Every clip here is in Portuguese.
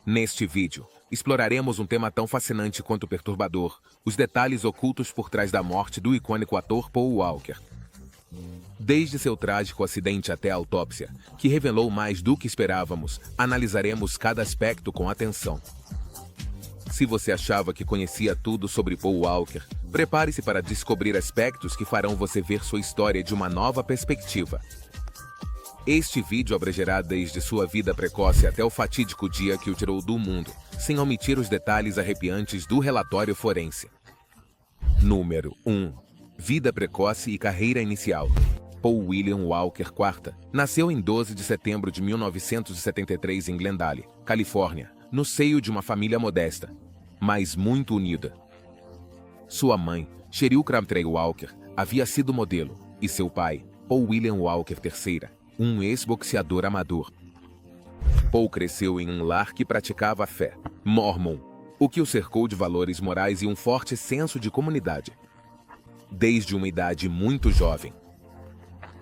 Neste vídeo, exploraremos um tema tão fascinante quanto perturbador, os detalhes ocultos por trás da morte do icônico ator Paul Walker. Desde seu trágico acidente até a autópsia, que revelou mais do que esperávamos, analisaremos cada aspecto com atenção. Se você achava que conhecia tudo sobre Paul Walker, prepare-se para descobrir aspectos que farão você ver sua história de uma nova perspectiva. Este vídeo abrangerá desde sua vida precoce até o fatídico dia que o tirou do mundo, sem omitir os detalhes arrepiantes do relatório forense. Número 1. Vida precoce e carreira inicial. Paul William Walker IV nasceu em 12 de setembro de 1973 em Glendale, Califórnia, no seio de uma família modesta, mas muito unida. Sua mãe, Cheryl Crabtree Walker, havia sido modelo, e seu pai, Paul William Walker III, um ex-boxeador amador. Paul cresceu em um lar que praticava a fé mórmon, o que o cercou de valores morais e um forte senso de comunidade. Desde uma idade muito jovem.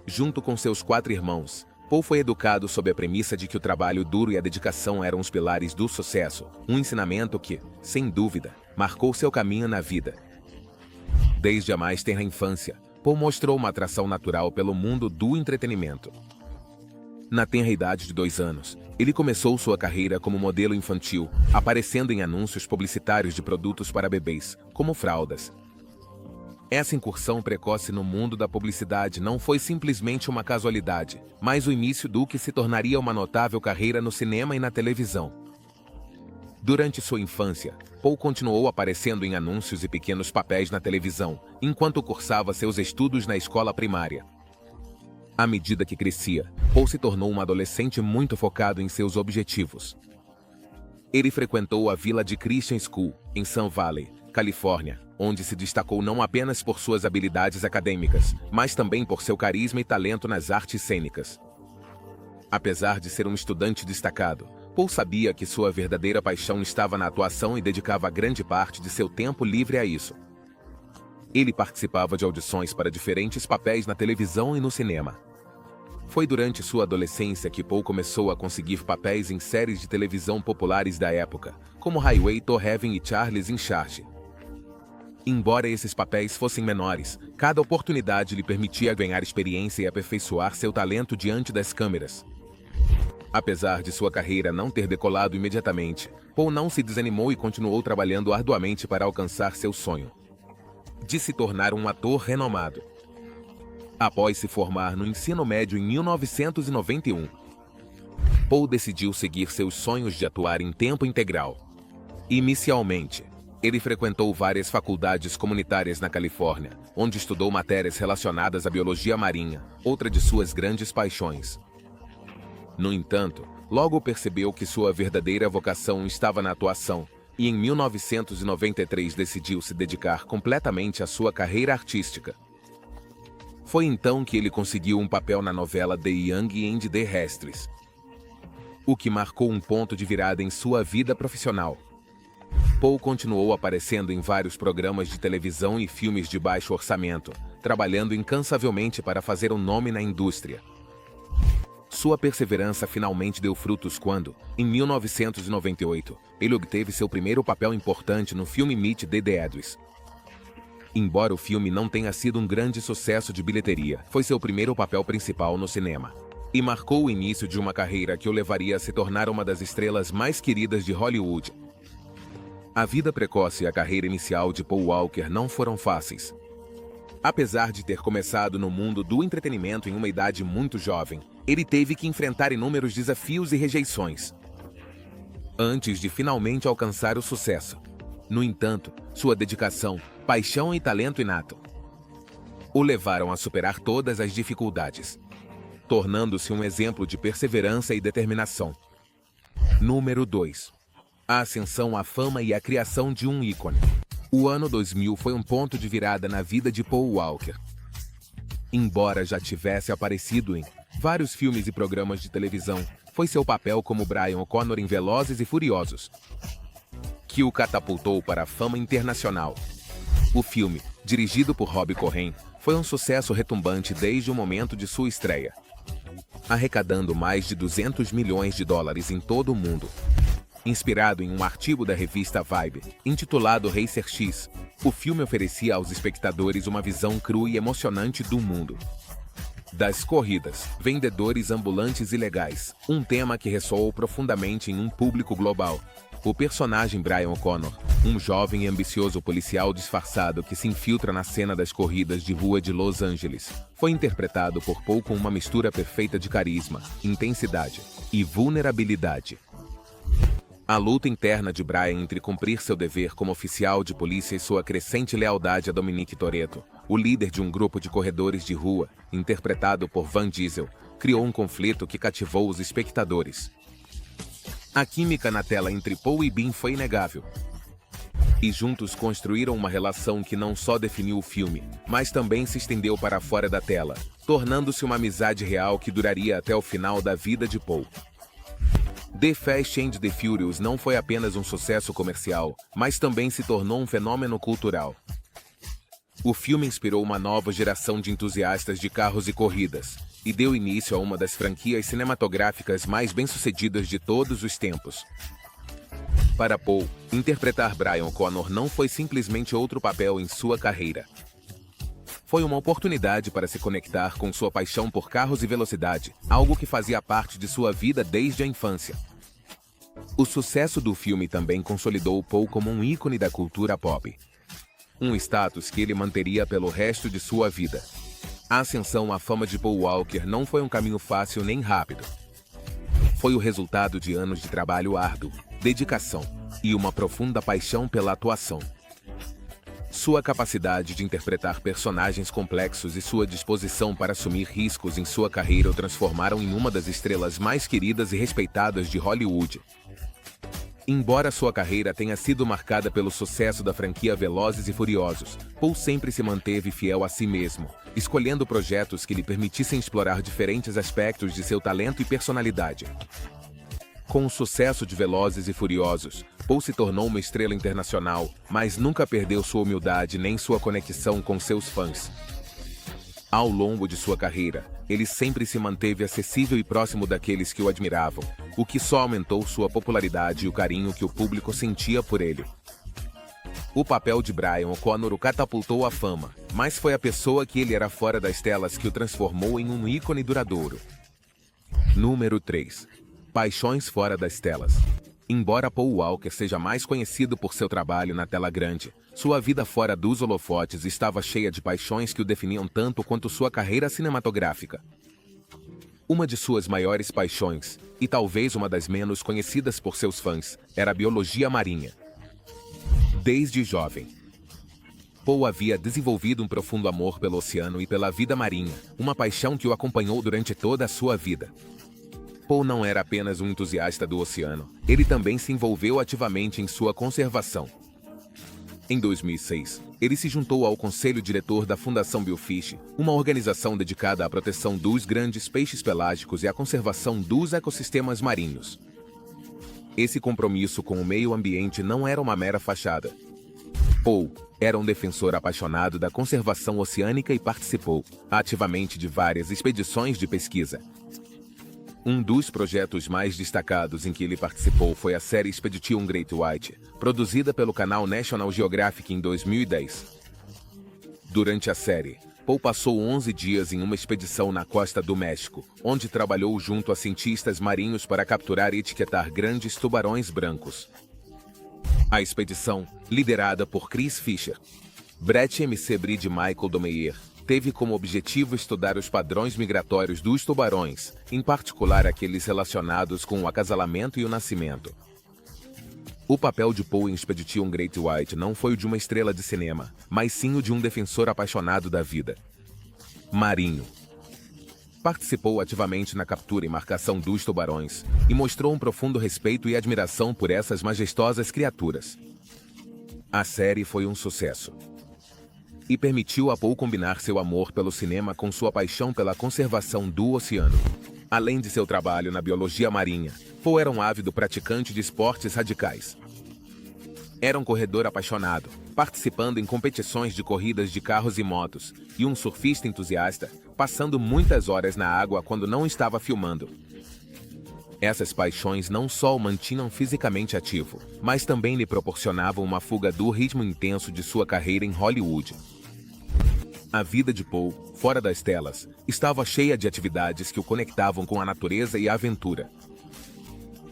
Junto com seus 4 irmãos, Paul foi educado sob a premissa de que o trabalho duro e a dedicação eram os pilares do sucesso, um ensinamento que, sem dúvida, marcou seu caminho na vida. Desde a mais tenra infância, Paul mostrou uma atração natural pelo mundo do entretenimento. Na tenra idade de 2 anos, ele começou sua carreira como modelo infantil, aparecendo em anúncios publicitários de produtos para bebês, como fraldas. Essa incursão precoce no mundo da publicidade não foi simplesmente uma casualidade, mas o início do que se tornaria uma notável carreira no cinema e na televisão. Durante sua infância, Paul continuou aparecendo em anúncios e pequenos papéis na televisão, enquanto cursava seus estudos na escola primária. À medida que crescia, Paul se tornou um adolescente muito focado em seus objetivos. Ele frequentou a Village Christian School, em Sun Valley, Califórnia, onde se destacou não apenas por suas habilidades acadêmicas, mas também por seu carisma e talento nas artes cênicas. Apesar de ser um estudante destacado, Paul sabia que sua verdadeira paixão estava na atuação e dedicava grande parte de seu tempo livre a isso. Ele participava de audições para diferentes papéis na televisão e no cinema. Foi durante sua adolescência que Paul começou a conseguir papéis em séries de televisão populares da época, como Highway to Heaven e Charles in Charge. Embora esses papéis fossem menores, cada oportunidade lhe permitia ganhar experiência e aperfeiçoar seu talento diante das câmeras. Apesar de sua carreira não ter decolado imediatamente, Paul não se desanimou e continuou trabalhando arduamente para alcançar seu sonho de se tornar um ator renomado. Após se formar no ensino médio em 1991, Paul decidiu seguir seus sonhos de atuar em tempo integral. Inicialmente, ele frequentou várias faculdades comunitárias na Califórnia, onde estudou matérias relacionadas à biologia marinha, outra de suas grandes paixões. No entanto, logo percebeu que sua verdadeira vocação estava na atuação, e em 1993 decidiu se dedicar completamente à sua carreira artística. Foi então que ele conseguiu um papel na novela The Young and the Restless, o que marcou um ponto de virada em sua vida profissional. Paul continuou aparecendo em vários programas de televisão e filmes de baixo orçamento, trabalhando incansavelmente para fazer um nome na indústria. Sua perseverança finalmente deu frutos quando, em 1998, ele obteve seu primeiro papel importante no filme Meet the Deadlies. Embora o filme não tenha sido um grande sucesso de bilheteria, foi seu primeiro papel principal no cinema, e marcou o início de uma carreira que o levaria a se tornar uma das estrelas mais queridas de Hollywood. A vida precoce e a carreira inicial de Paul Walker não foram fáceis. Apesar de ter começado no mundo do entretenimento em uma idade muito jovem, ele teve que enfrentar inúmeros desafios e rejeições antes de finalmente alcançar o sucesso. No entanto, sua dedicação, paixão e talento inato o levaram a superar todas as dificuldades, tornando-se um exemplo de perseverança e determinação. Número 2. A ascensão à fama e a criação de um ícone. O ano 2000 foi um ponto de virada na vida de Paul Walker. Embora já tivesse aparecido em vários filmes e programas de televisão, foi seu papel como Brian O'Connor em Velozes e Furiosos que o catapultou para a fama internacional. O filme, dirigido por Rob Cohen, foi um sucesso retumbante desde o momento de sua estreia, arrecadando mais de 200 milhões de dólares em todo o mundo. Inspirado em um artigo da revista Vibe, intitulado Racer X, o filme oferecia aos espectadores uma visão crua e emocionante do mundo das corridas, vendedores ambulantes ilegais, um tema que ressoou profundamente em um público global. O personagem Brian O'Connor, um jovem e ambicioso policial disfarçado que se infiltra na cena das corridas de rua de Los Angeles, foi interpretado por Paul com uma mistura perfeita de carisma, intensidade e vulnerabilidade. A luta interna de Brian entre cumprir seu dever como oficial de polícia e sua crescente lealdade a Dominic Toretto, o líder de um grupo de corredores de rua, interpretado por Vin Diesel, criou um conflito que cativou os espectadores. A química na tela entre Paul e Bean foi inegável. E juntos construíram uma relação que não só definiu o filme, mas também se estendeu para fora da tela, tornando-se uma amizade real que duraria até o final da vida de Paul. The Fast and the Furious não foi apenas um sucesso comercial, mas também se tornou um fenômeno cultural. O filme inspirou uma nova geração de entusiastas de carros e corridas, e deu início a uma das franquias cinematográficas mais bem-sucedidas de todos os tempos. Para Paul, interpretar Brian O'Connor não foi simplesmente outro papel em sua carreira. Foi uma oportunidade para se conectar com sua paixão por carros e velocidade, algo que fazia parte de sua vida desde a infância. O sucesso do filme também consolidou Paul como um ícone da cultura pop. Um status que ele manteria pelo resto de sua vida. A ascensão à fama de Paul Walker não foi um caminho fácil nem rápido. Foi o resultado de anos de trabalho árduo, dedicação e uma profunda paixão pela atuação. Sua capacidade de interpretar personagens complexos e sua disposição para assumir riscos em sua carreira o transformaram em uma das estrelas mais queridas e respeitadas de Hollywood. Embora sua carreira tenha sido marcada pelo sucesso da franquia Velozes e Furiosos, Paul sempre se manteve fiel a si mesmo, escolhendo projetos que lhe permitissem explorar diferentes aspectos de seu talento e personalidade. Com o sucesso de Velozes e Furiosos, Paul se tornou uma estrela internacional, mas nunca perdeu sua humildade nem sua conexão com seus fãs. Ao longo de sua carreira, ele sempre se manteve acessível e próximo daqueles que o admiravam, o que só aumentou sua popularidade e o carinho que o público sentia por ele. O papel de Brian O'Connor o catapultou à fama, mas foi a pessoa que ele era fora das telas que o transformou em um ícone duradouro. Número 3. Paixões fora das telas. Embora Paul Walker seja mais conhecido por seu trabalho na tela grande, sua vida fora dos holofotes estava cheia de paixões que o definiam tanto quanto sua carreira cinematográfica. Uma de suas maiores paixões, e talvez uma das menos conhecidas por seus fãs, era a biologia marinha. Desde jovem, Paul havia desenvolvido um profundo amor pelo oceano e pela vida marinha, uma paixão que o acompanhou durante toda a sua vida. Paul não era apenas um entusiasta do oceano, ele também se envolveu ativamente em sua conservação. Em 2006, ele se juntou ao conselho diretor da Fundação Biofish, uma organização dedicada à proteção dos grandes peixes pelágicos e à conservação dos ecossistemas marinhos. Esse compromisso com o meio ambiente não era uma mera fachada. Paul era um defensor apaixonado da conservação oceânica e participou ativamente de várias expedições de pesquisa. Um dos projetos mais destacados em que ele participou foi a série Expedition Great White, produzida pelo canal National Geographic em 2010. Durante a série, Paul passou 11 dias em uma expedição na costa do México, onde trabalhou junto a cientistas marinhos para capturar e etiquetar grandes tubarões brancos. A expedição, liderada por Chris Fisher, Brett McBride e Michael Domeyer, teve como objetivo estudar os padrões migratórios dos tubarões, em particular aqueles relacionados com o acasalamento e o nascimento. O papel de Paul em Expedition Great White não foi o de uma estrela de cinema, mas sim o de um defensor apaixonado da vida marinho. Participou ativamente na captura e marcação dos tubarões, e mostrou um profundo respeito e admiração por essas majestosas criaturas. A série foi um sucesso e permitiu a Paul combinar seu amor pelo cinema com sua paixão pela conservação do oceano. Além de seu trabalho na biologia marinha, Paul era um ávido praticante de esportes radicais. Era um corredor apaixonado, participando em competições de corridas de carros e motos, e um surfista entusiasta, passando muitas horas na água quando não estava filmando. Essas paixões não só o mantinham fisicamente ativo, mas também lhe proporcionavam uma fuga do ritmo intenso de sua carreira em Hollywood. A vida de Paul, fora das telas, estava cheia de atividades que o conectavam com a natureza e a aventura.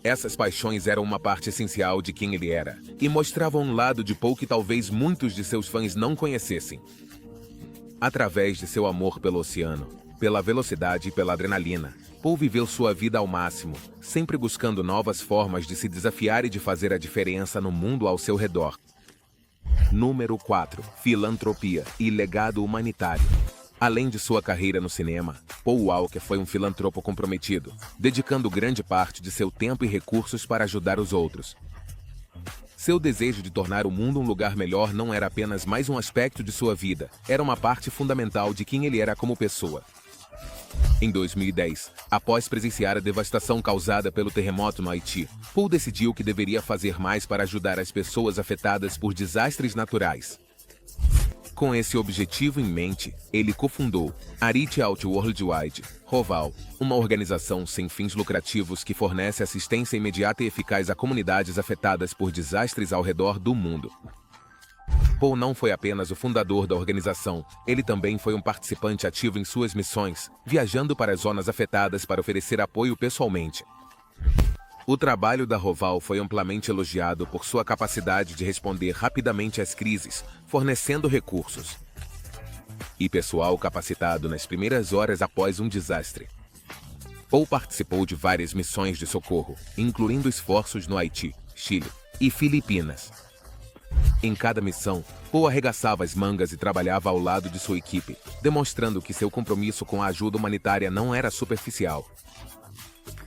Essas paixões eram uma parte essencial de quem ele era, e mostravam um lado de Paul que talvez muitos de seus fãs não conhecessem. Através de seu amor pelo oceano, pela velocidade e pela adrenalina, Paul viveu sua vida ao máximo, sempre buscando novas formas de se desafiar e de fazer a diferença no mundo ao seu redor. Número 4. Filantropia e legado humanitário. Além de sua carreira no cinema, Paul Walker foi um filantropo comprometido, dedicando grande parte de seu tempo e recursos para ajudar os outros. Seu desejo de tornar o mundo um lugar melhor não era apenas mais um aspecto de sua vida, era uma parte fundamental de quem ele era como pessoa. Em 2010, após presenciar a devastação causada pelo terremoto no Haiti, Paul decidiu que deveria fazer mais para ajudar as pessoas afetadas por desastres naturais. Com esse objetivo em mente, ele cofundou a Reach Out Worldwide, ROVAL, uma organização sem fins lucrativos que fornece assistência imediata e eficaz a comunidades afetadas por desastres ao redor do mundo. Paul não foi apenas o fundador da organização, ele também foi um participante ativo em suas missões, viajando para as zonas afetadas para oferecer apoio pessoalmente. O trabalho da ROVAL foi amplamente elogiado por sua capacidade de responder rapidamente às crises, fornecendo recursos e pessoal capacitado nas primeiras horas após um desastre. Paul participou de várias missões de socorro, incluindo esforços no Haiti, Chile e Filipinas. Em cada missão, Paul arregaçava as mangas e trabalhava ao lado de sua equipe, demonstrando que seu compromisso com a ajuda humanitária não era superficial.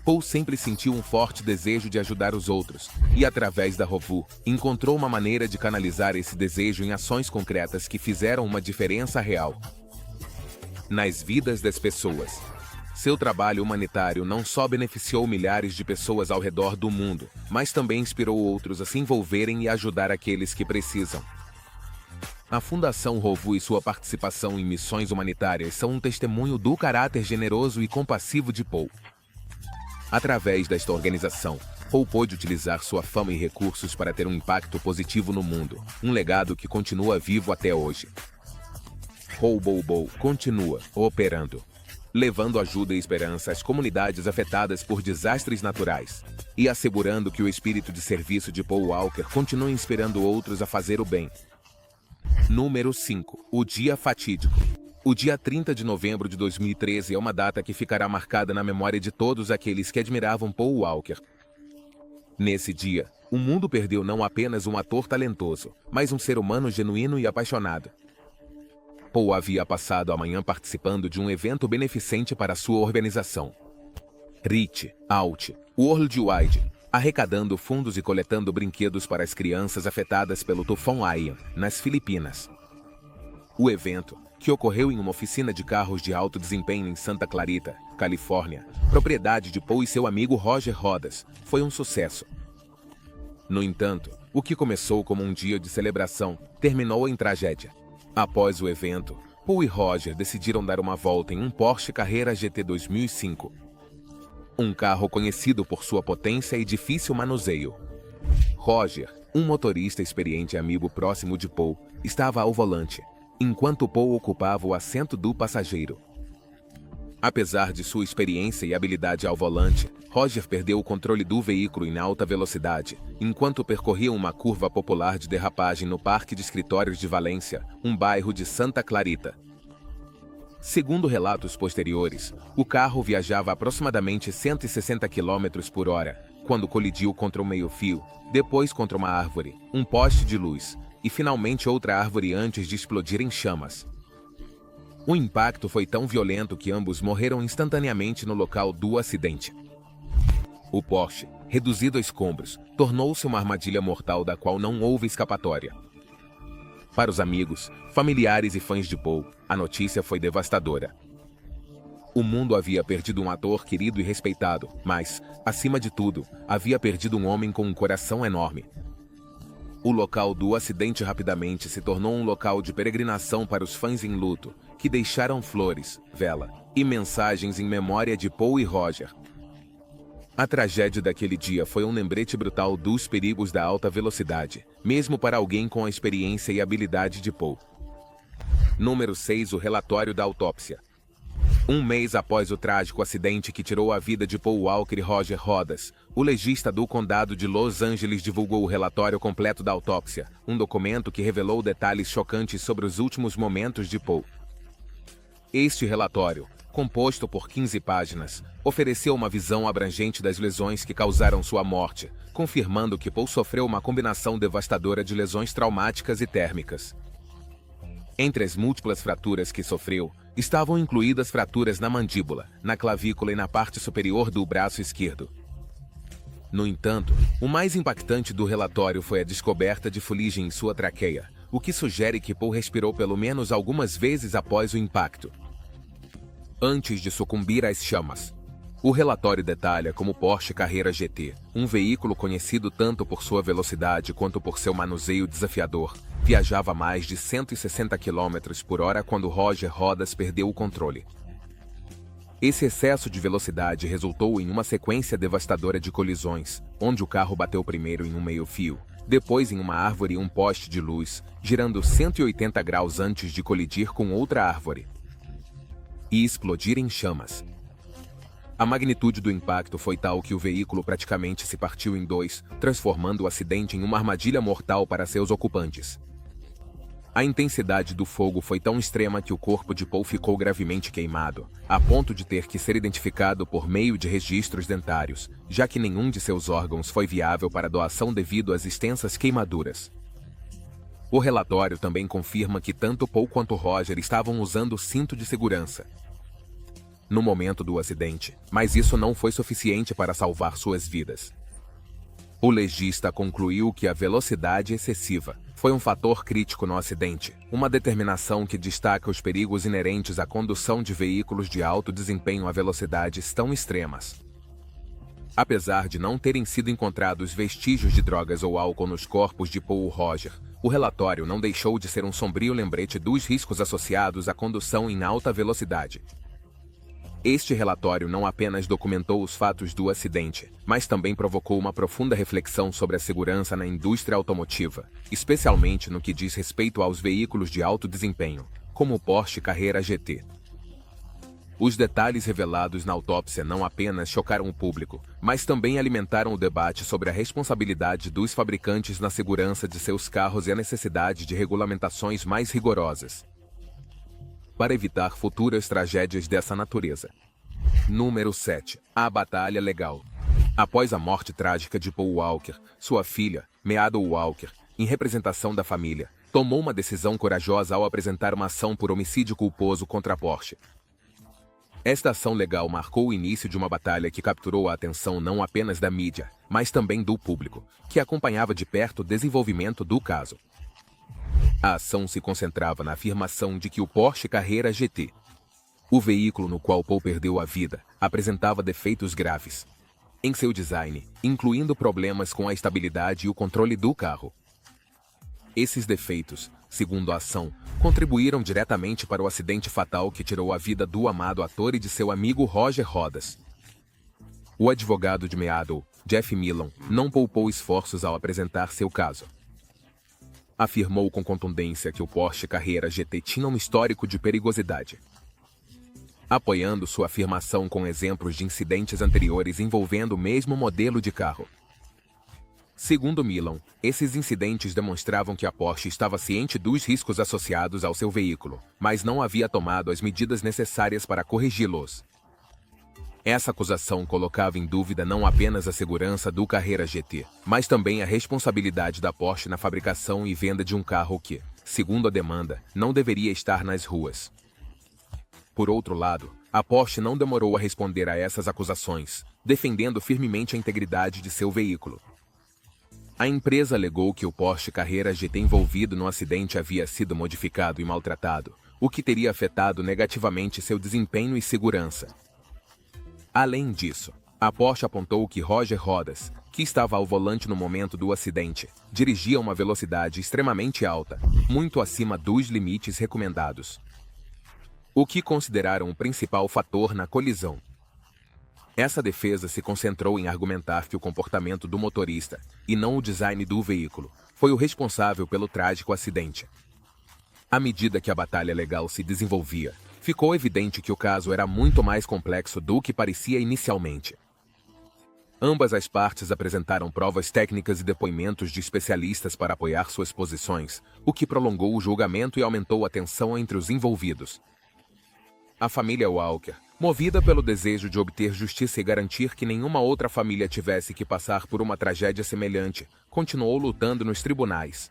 Paul sempre sentiu um forte desejo de ajudar os outros, e através da ROVU, encontrou uma maneira de canalizar esse desejo em ações concretas que fizeram uma diferença real nas vidas das pessoas. Seu trabalho humanitário não só beneficiou milhares de pessoas ao redor do mundo, mas também inspirou outros a se envolverem e ajudar aqueles que precisam. A Fundação ROVU e sua participação em missões humanitárias são um testemunho do caráter generoso e compassivo de Paul. Através desta organização, Paul pôde utilizar sua fama e recursos para ter um impacto positivo no mundo, um legado que continua vivo até hoje. Paul Bobo continua operando, levando ajuda e esperança às comunidades afetadas por desastres naturais, e assegurando que o espírito de serviço de Paul Walker continue inspirando outros a fazer o bem. Número 5. O Dia Fatídico. O dia 30 de novembro de 2013 é uma data que ficará marcada na memória de todos aqueles que admiravam Paul Walker. Nesse dia, o mundo perdeu não apenas um ator talentoso, mas um ser humano genuíno e apaixonado. Paul havia passado a manhã participando de um evento beneficente para sua organização, Reach Out Worldwide, arrecadando fundos e coletando brinquedos para as crianças afetadas pelo tufão Ian, nas Filipinas. O evento, que ocorreu em uma oficina de carros de alto desempenho em Santa Clarita, Califórnia, propriedade de Paul e seu amigo Roger Rodas, foi um sucesso. No entanto, o que começou como um dia de celebração, terminou em tragédia. Após o evento, Paul e Roger decidiram dar uma volta em um Porsche Carrera GT 2005. Um carro conhecido por sua potência e difícil manuseio. Roger, um motorista experiente e amigo próximo de Paul, estava ao volante, enquanto Paul ocupava o assento do passageiro. Apesar de sua experiência e habilidade ao volante, Roger perdeu o controle do veículo em alta velocidade, enquanto percorria uma curva popular de derrapagem no Parque de Escritórios de Valência, um bairro de Santa Clarita. Segundo relatos posteriores, o carro viajava aproximadamente 160 km por hora, quando colidiu contra um meio-fio, depois contra uma árvore, um poste de luz, e finalmente outra árvore antes de explodir em chamas. O impacto foi tão violento que ambos morreram instantaneamente no local do acidente. O Porsche, reduzido a escombros, tornou-se uma armadilha mortal da qual não houve escapatória. Para os amigos, familiares e fãs de Paul, a notícia foi devastadora. O mundo havia perdido um ator querido e respeitado, mas, acima de tudo, havia perdido um homem com um coração enorme. O local do acidente rapidamente se tornou um local de peregrinação para os fãs em luto, que deixaram flores, vela e mensagens em memória de Paul e Roger. A tragédia daquele dia foi um lembrete brutal dos perigos da alta velocidade, mesmo para alguém com a experiência e habilidade de Paul. Número 6. O relatório da autópsia. Um mês após o trágico acidente que tirou a vida de Paul Walker e Roger Rodas, o legista do condado de Los Angeles divulgou o relatório completo da autópsia, um documento que revelou detalhes chocantes sobre os últimos momentos de Paul. Este relatório, composto por 15 páginas, ofereceu uma visão abrangente das lesões que causaram sua morte, confirmando que Paul sofreu uma combinação devastadora de lesões traumáticas e térmicas. Entre as múltiplas fraturas que sofreu, estavam incluídas fraturas na mandíbula, na clavícula e na parte superior do braço esquerdo. No entanto, o mais impactante do relatório foi a descoberta de fuligem em sua traqueia, o que sugere que Paul respirou pelo menos algumas vezes após o impacto, antes de sucumbir às chamas. O relatório detalha como o Porsche Carrera GT, um veículo conhecido tanto por sua velocidade quanto por seu manuseio desafiador, viajava a mais de 160 km por hora quando Roger Rodas perdeu o controle. Esse excesso de velocidade resultou em uma sequência devastadora de colisões, onde o carro bateu primeiro em um meio-fio, depois em uma árvore e um poste de luz, girando 180 graus antes de colidir com outra árvore e explodir em chamas. A magnitude do impacto foi tal que o veículo praticamente se partiu em dois, transformando o acidente em uma armadilha mortal para seus ocupantes. A intensidade do fogo foi tão extrema que o corpo de Paul ficou gravemente queimado, a ponto de ter que ser identificado por meio de registros dentários, já que nenhum de seus órgãos foi viável para doação devido às extensas queimaduras. O relatório também confirma que tanto Paul quanto Roger estavam usando cinto de segurança no momento do acidente, mas isso não foi suficiente para salvar suas vidas. O legista concluiu que a velocidade excessiva foi um fator crítico no acidente, uma determinação que destaca os perigos inerentes à condução de veículos de alto desempenho a velocidades tão extremas. Apesar de não terem sido encontrados vestígios de drogas ou álcool nos corpos de Paul ou Roger, o relatório não deixou de ser um sombrio lembrete dos riscos associados à condução em alta velocidade. Este relatório não apenas documentou os fatos do acidente, mas também provocou uma profunda reflexão sobre a segurança na indústria automotiva, especialmente no que diz respeito aos veículos de alto desempenho, como o Porsche Carrera GT. Os detalhes revelados na autópsia não apenas chocaram o público, mas também alimentaram o debate sobre a responsabilidade dos fabricantes na segurança de seus carros e a necessidade de regulamentações mais rigorosas para evitar futuras tragédias dessa natureza. Número 7. A batalha legal. Após a morte trágica de Paul Walker, sua filha, Meadow Walker, em representação da família, tomou uma decisão corajosa ao apresentar uma ação por homicídio culposo contra a Porsche. Esta ação legal marcou o início de uma batalha que capturou a atenção não apenas da mídia, mas também do público, que acompanhava de perto o desenvolvimento do caso. A ação se concentrava na afirmação de que o Porsche Carrera GT, o veículo no qual Paul perdeu a vida, apresentava defeitos graves em seu design, incluindo problemas com a estabilidade e o controle do carro. Esses defeitos, segundo a ação, contribuíram diretamente para o acidente fatal que tirou a vida do amado ator e de seu amigo Roger Rodas. O advogado de Meadow, Jeff Millan, não poupou esforços ao apresentar seu caso. Afirmou com contundência que o Porsche Carrera GT tinha um histórico de perigosidade, apoiando sua afirmação com exemplos de incidentes anteriores envolvendo o mesmo modelo de carro. Segundo Millan, esses incidentes demonstravam que a Porsche estava ciente dos riscos associados ao seu veículo, mas não havia tomado as medidas necessárias para corrigi-los. Essa acusação colocava em dúvida não apenas a segurança do Carrera GT, mas também a responsabilidade da Porsche na fabricação e venda de um carro que, segundo a demanda, não deveria estar nas ruas. Por outro lado, a Porsche não demorou a responder a essas acusações, defendendo firmemente a integridade de seu veículo. A empresa alegou que o Porsche Carrera GT envolvido no acidente havia sido modificado e maltratado, o que teria afetado negativamente seu desempenho e segurança. Além disso, a Porsche apontou que Roger Rodas, que estava ao volante no momento do acidente, dirigia a uma velocidade extremamente alta, muito acima dos limites recomendados, o que consideraram o principal fator na colisão. Essa defesa se concentrou em argumentar que o comportamento do motorista, e não o design do veículo, foi o responsável pelo trágico acidente. À medida que a batalha legal se desenvolvia, ficou evidente que o caso era muito mais complexo do que parecia inicialmente. Ambas as partes apresentaram provas técnicas e depoimentos de especialistas para apoiar suas posições, o que prolongou o julgamento e aumentou a tensão entre os envolvidos. A família Walker, movida pelo desejo de obter justiça e garantir que nenhuma outra família tivesse que passar por uma tragédia semelhante, continuou lutando nos tribunais.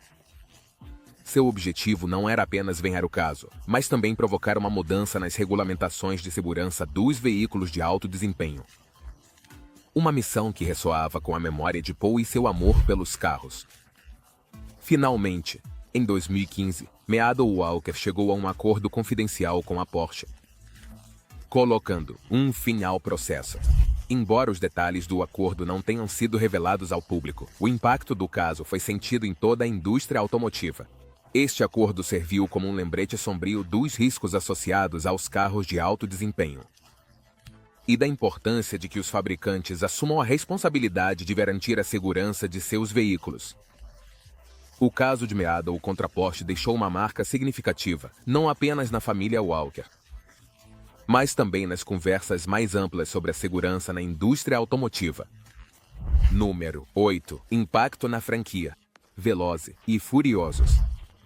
Seu objetivo não era apenas ganhar o caso, mas também provocar uma mudança nas regulamentações de segurança dos veículos de alto desempenho. Uma missão que ressoava com a memória de Paul e seu amor pelos carros. Finalmente, em 2015, Meadow Walker chegou a um acordo confidencial com a Porsche, colocando um fim ao processo. Embora os detalhes do acordo não tenham sido revelados ao público, o impacto do caso foi sentido em toda a indústria automotiva. Este acordo serviu como um lembrete sombrio dos riscos associados aos carros de alto desempenho e da importância de que os fabricantes assumam a responsabilidade de garantir a segurança de seus veículos. O caso de Meadow contra a Porsche deixou uma marca significativa, não apenas na família Walker, mas também nas conversas mais amplas sobre a segurança na indústria automotiva. Número 8. Impacto na franquia. Velozes e Furiosos.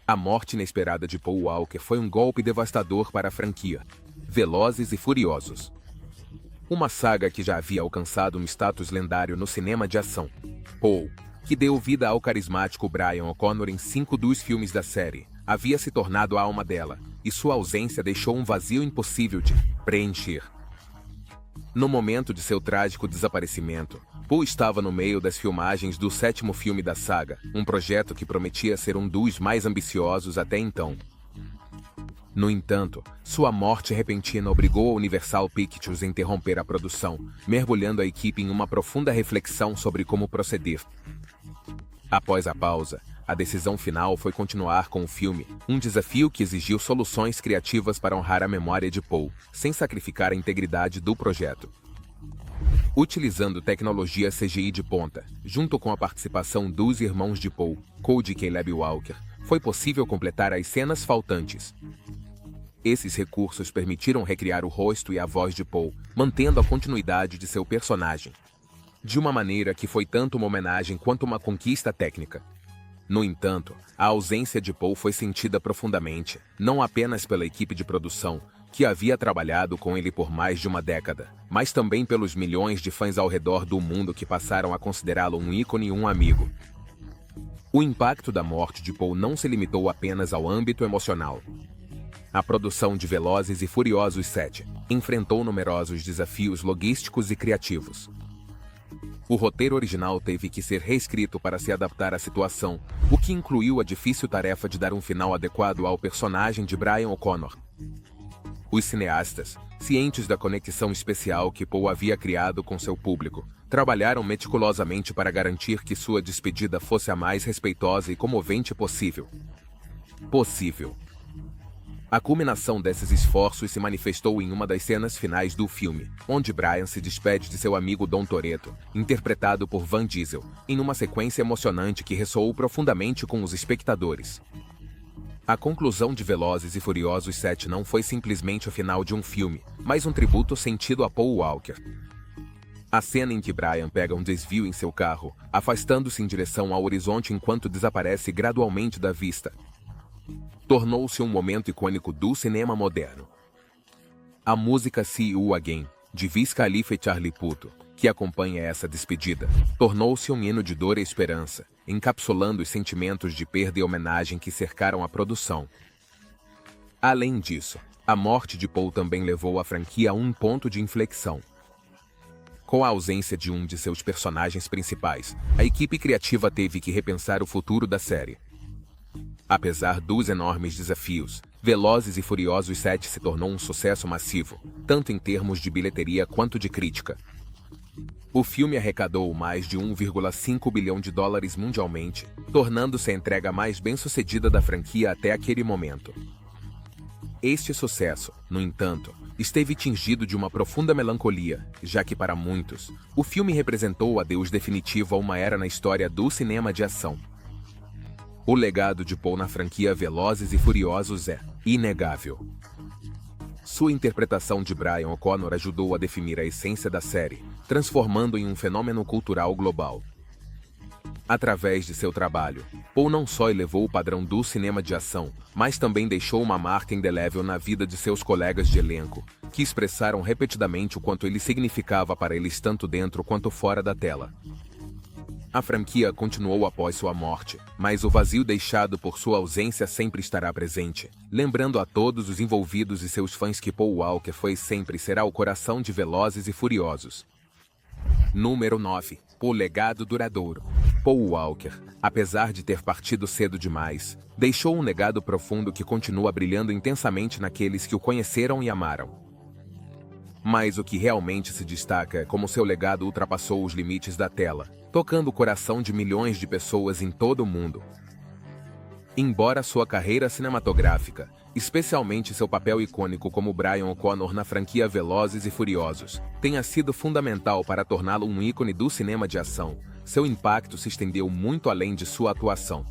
A morte inesperada de Paul Walker foi um golpe devastador para a franquia Velozes e Furiosos. Uma saga que já havia alcançado um status lendário no cinema de ação. Paul, que deu vida ao carismático Brian O'Connor em 5 dos filmes da série, havia se tornado a alma dela, e sua ausência deixou um vazio impossível de preencher. No momento de seu trágico desaparecimento, Paul estava no meio das filmagens do 7º filme da saga, um projeto que prometia ser um dos mais ambiciosos até então. No entanto, sua morte repentina obrigou a Universal Pictures a interromper a produção, mergulhando a equipe em uma profunda reflexão sobre como proceder. Após a pausa, a decisão final foi continuar com o filme, um desafio que exigiu soluções criativas para honrar a memória de Paul, sem sacrificar a integridade do projeto. Utilizando tecnologia CGI de ponta, junto com a participação dos irmãos de Paul, Cody e Caleb Walker, foi possível completar as cenas faltantes. Esses recursos permitiram recriar o rosto e a voz de Paul, mantendo a continuidade de seu personagem, de uma maneira que foi tanto uma homenagem quanto uma conquista técnica. No entanto, a ausência de Paul foi sentida profundamente, não apenas pela equipe de produção, que havia trabalhado com ele por mais de uma década, mas também pelos milhões de fãs ao redor do mundo que passaram a considerá-lo um ícone e um amigo. O impacto da morte de Paul não se limitou apenas ao âmbito emocional. A produção de Velozes e Furiosos 7 enfrentou numerosos desafios logísticos e criativos. O roteiro original teve que ser reescrito para se adaptar à situação, o que incluiu a difícil tarefa de dar um final adequado ao personagem de Brian O'Connor. Os cineastas, cientes da conexão especial que Paul havia criado com seu público, trabalharam meticulosamente para garantir que sua despedida fosse a mais respeitosa e comovente possível. A culminação desses esforços se manifestou em uma das cenas finais do filme, onde Brian se despede de seu amigo Dom Toretto, interpretado por Vin Diesel, em uma sequência emocionante que ressoou profundamente com os espectadores. A conclusão de Velozes e Furiosos 7 não foi simplesmente o final de um filme, mas um tributo sentido a Paul Walker. A cena em que Brian pega um desvio em seu carro, afastando-se em direção ao horizonte enquanto desaparece gradualmente da vista, tornou-se um momento icônico do cinema moderno. A música See You Again, de Wiz Khalifa e Charlie Puth, que acompanha essa despedida, tornou-se um hino de dor e esperança, encapsulando os sentimentos de perda e homenagem que cercaram a produção. Além disso, a morte de Paul também levou a franquia a um ponto de inflexão. Com a ausência de um de seus personagens principais, a equipe criativa teve que repensar o futuro da série. Apesar dos enormes desafios, Velozes e Furiosos 7 se tornou um sucesso massivo, tanto em termos de bilheteria quanto de crítica. O filme arrecadou mais de 1,5 bilhão de dólares mundialmente, tornando-se a entrega mais bem-sucedida da franquia até aquele momento. Este sucesso, no entanto, esteve tingido de uma profunda melancolia, já que para muitos, o filme representou o adeus definitivo a uma era na história do cinema de ação. O legado de Paul na franquia Velozes e Furiosos é inegável. Sua interpretação de Brian O'Connor ajudou a definir a essência da série, transformando em um fenômeno cultural global. Através de seu trabalho, Paul não só elevou o padrão do cinema de ação, mas também deixou uma marca indelével na vida de seus colegas de elenco, que expressaram repetidamente o quanto ele significava para eles tanto dentro quanto fora da tela. A franquia continuou após sua morte, mas o vazio deixado por sua ausência sempre estará presente, lembrando a todos os envolvidos e seus fãs que Paul Walker foi e sempre será o coração de Velozes e Furiosos. Número 9. O legado duradouro. Paul Walker, apesar de ter partido cedo demais, deixou um legado profundo que continua brilhando intensamente naqueles que o conheceram e amaram. Mas o que realmente se destaca é como seu legado ultrapassou os limites da tela, tocando o coração de milhões de pessoas em todo o mundo. Embora sua carreira cinematográfica, especialmente seu papel icônico como Brian O'Connor na franquia Velozes e Furiosos, tenha sido fundamental para torná-lo um ícone do cinema de ação, seu impacto se estendeu muito além de sua atuação.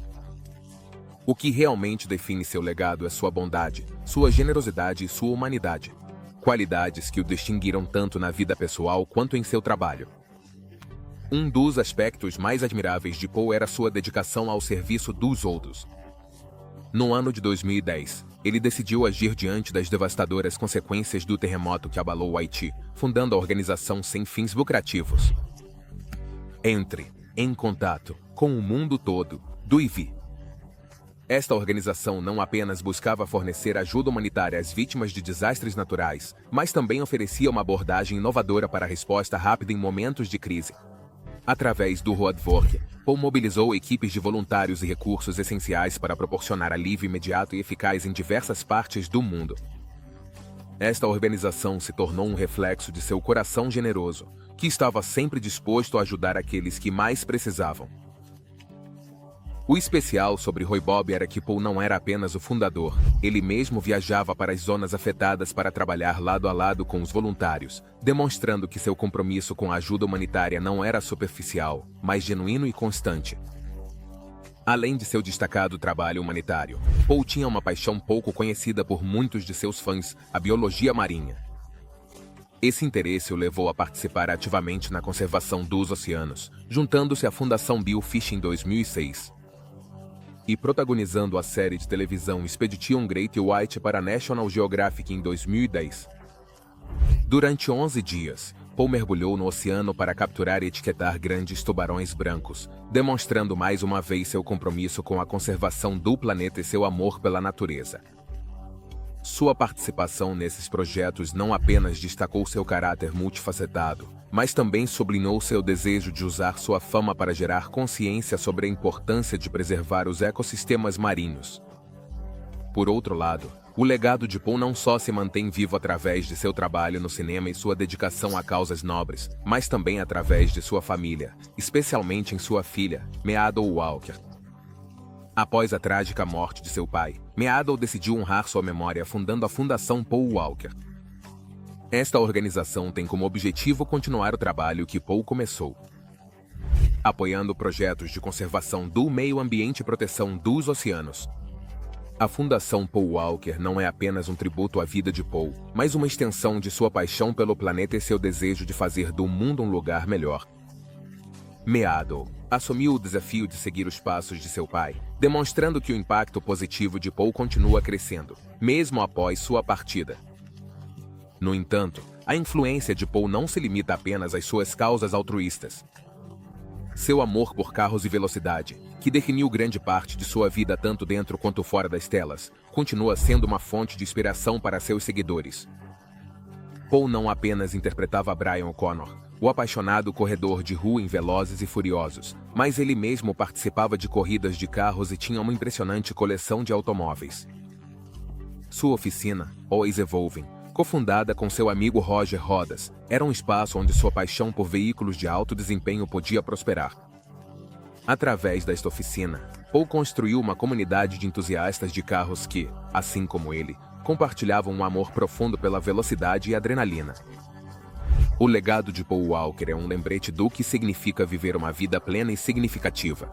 O que realmente define seu legado é sua bondade, sua generosidade e sua humanidade. Qualidades que o distinguiram tanto na vida pessoal quanto em seu trabalho. Um dos aspectos mais admiráveis de Paul era sua dedicação ao serviço dos outros. No ano de 2010, ele decidiu agir diante das devastadoras consequências do terremoto que abalou o Haiti, fundando a organização sem fins lucrativos. Entre em contato com o mundo todo, do IV. Esta organização não apenas buscava fornecer ajuda humanitária às vítimas de desastres naturais, mas também oferecia uma abordagem inovadora para a resposta rápida em momentos de crise. Através do Roadwork, Paul mobilizou equipes de voluntários e recursos essenciais para proporcionar alívio imediato e eficaz em diversas partes do mundo. Esta organização se tornou um reflexo de seu coração generoso, que estava sempre disposto a ajudar aqueles que mais precisavam. O especial sobre Roy Bob era que Paul não era apenas o fundador, ele mesmo viajava para as zonas afetadas para trabalhar lado a lado com os voluntários, demonstrando que seu compromisso com a ajuda humanitária não era superficial, mas genuíno e constante. Além de seu destacado trabalho humanitário, Paul tinha uma paixão pouco conhecida por muitos de seus fãs, a biologia marinha. Esse interesse o levou a participar ativamente na conservação dos oceanos, juntando-se à Fundação Bill Fish em 2006. E protagonizando a série de televisão Expedition Great White para National Geographic em 2010. Durante 11 dias, Paul mergulhou no oceano para capturar e etiquetar grandes tubarões brancos, demonstrando mais uma vez seu compromisso com a conservação do planeta e seu amor pela natureza. Sua participação nesses projetos não apenas destacou seu caráter multifacetado, mas também sublinhou seu desejo de usar sua fama para gerar consciência sobre a importância de preservar os ecossistemas marinhos. Por outro lado, o legado de Paul não só se mantém vivo através de seu trabalho no cinema e sua dedicação a causas nobres, mas também através de sua família, especialmente em sua filha, Meadow Walker. Após a trágica morte de seu pai, Meadow decidiu honrar sua memória fundando a Fundação Paul Walker. Esta organização tem como objetivo continuar o trabalho que Paul começou, apoiando projetos de conservação do meio ambiente e proteção dos oceanos. A Fundação Paul Walker não é apenas um tributo à vida de Paul, mas uma extensão de sua paixão pelo planeta e seu desejo de fazer do mundo um lugar melhor. Meadow assumiu o desafio de seguir os passos de seu pai, demonstrando que o impacto positivo de Paul continua crescendo, mesmo após sua partida. No entanto, a influência de Paul não se limita apenas às suas causas altruístas. Seu amor por carros e velocidade, que definiu grande parte de sua vida tanto dentro quanto fora das telas, continua sendo uma fonte de inspiração para seus seguidores. Paul não apenas interpretava Brian O'Connor, o apaixonado corredor de rua em Velozes e Furiosos, mas ele mesmo participava de corridas de carros e tinha uma impressionante coleção de automóveis. Sua oficina, Always Evolving, cofundada com seu amigo Roger Rodas, era um espaço onde sua paixão por veículos de alto desempenho podia prosperar. Através desta oficina, Paul construiu uma comunidade de entusiastas de carros que, assim como ele, compartilhavam um amor profundo pela velocidade e adrenalina. O legado de Paul Walker é um lembrete do que significa viver uma vida plena e significativa.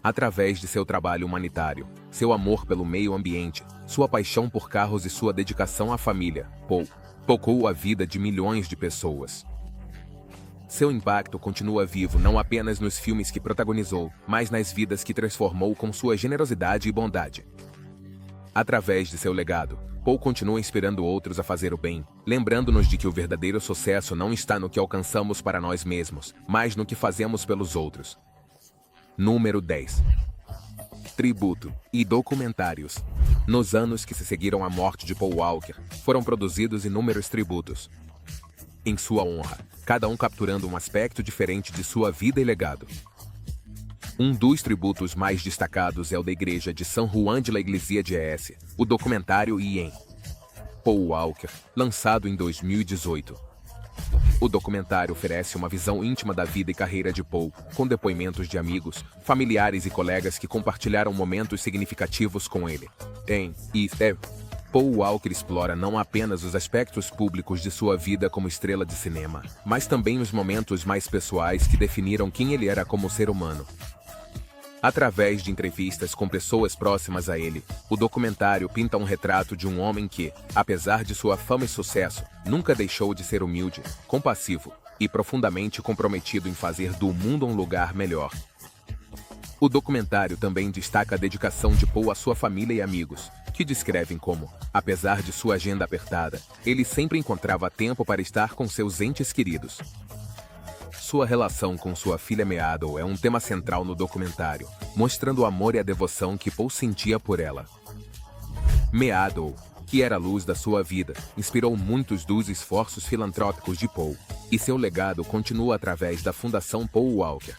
Através de seu trabalho humanitário, seu amor pelo meio ambiente, sua paixão por carros e sua dedicação à família, Paul tocou a vida de milhões de pessoas. Seu impacto continua vivo não apenas nos filmes que protagonizou, mas nas vidas que transformou com sua generosidade e bondade. Através de seu legado, Paul continua inspirando outros a fazer o bem, lembrando-nos de que o verdadeiro sucesso não está no que alcançamos para nós mesmos, mas no que fazemos pelos outros. Número 10. Tributo e documentários. Nos anos que se seguiram à morte de Paul Walker, foram produzidos inúmeros tributos em sua honra, cada um capturando um aspecto diferente de sua vida e legado. Um dos tributos mais destacados é o da Igreja de San Juan de la Iglesia de ES, o documentário Ian Paul Walker, lançado em 2018. O documentário oferece uma visão íntima da vida e carreira de Paul, com depoimentos de amigos, familiares e colegas que compartilharam momentos significativos com ele. Paul Walker explora não apenas os aspectos públicos de sua vida como estrela de cinema, mas também os momentos mais pessoais que definiram quem ele era como ser humano. Através de entrevistas com pessoas próximas a ele, o documentário pinta um retrato de um homem que, apesar de sua fama e sucesso, nunca deixou de ser humilde, compassivo e profundamente comprometido em fazer do mundo um lugar melhor. O documentário também destaca a dedicação de Paul à sua família e amigos, que descrevem como, apesar de sua agenda apertada, ele sempre encontrava tempo para estar com seus entes queridos. Sua relação com sua filha Meadow é um tema central no documentário, mostrando o amor e a devoção que Paul sentia por ela. Meadow, que era a luz da sua vida, inspirou muitos dos esforços filantrópicos de Paul, e seu legado continua através da Fundação Paul Walker.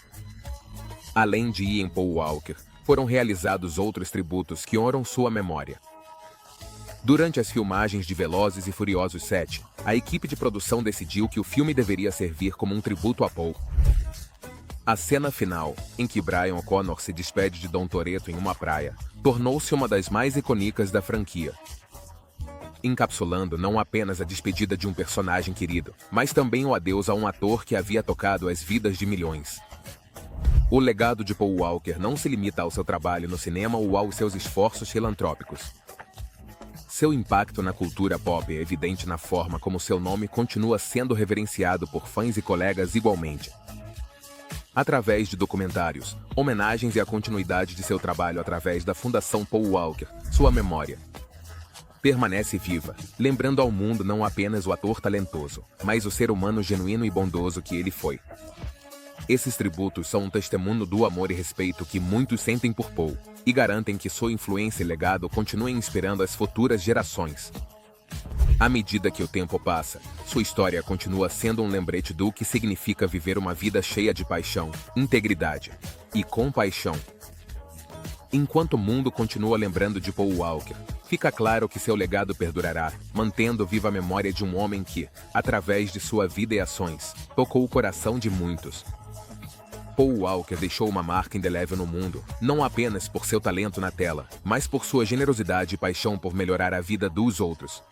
Além de Ian Paul Walker, foram realizados outros tributos que honram sua memória. Durante as filmagens de Velozes e Furiosos 7, a equipe de produção decidiu que o filme deveria servir como um tributo a Paul. A cena final, em que Brian O'Connor se despede de Dom Toretto em uma praia, tornou-se uma das mais icônicas da franquia, encapsulando não apenas a despedida de um personagem querido, mas também o adeus a um ator que havia tocado as vidas de milhões. O legado de Paul Walker não se limita ao seu trabalho no cinema ou aos seus esforços filantrópicos. Seu impacto na cultura pop é evidente na forma como seu nome continua sendo reverenciado por fãs e colegas igualmente. Através de documentários, homenagens e a continuidade de seu trabalho através da Fundação Paul Walker, sua memória permanece viva, lembrando ao mundo não apenas o ator talentoso, mas o ser humano genuíno e bondoso que ele foi. Esses tributos são um testemunho do amor e respeito que muitos sentem por Paul, e garantem que sua influência e legado continuem inspirando as futuras gerações. À medida que o tempo passa, sua história continua sendo um lembrete do que significa viver uma vida cheia de paixão, integridade e compaixão. Enquanto o mundo continua lembrando de Paul Walker, fica claro que seu legado perdurará, mantendo viva a memória de um homem que, através de sua vida e ações, tocou o coração de muitos. Paul Walker deixou uma marca indelével no mundo, não apenas por seu talento na tela, mas por sua generosidade e paixão por melhorar a vida dos outros.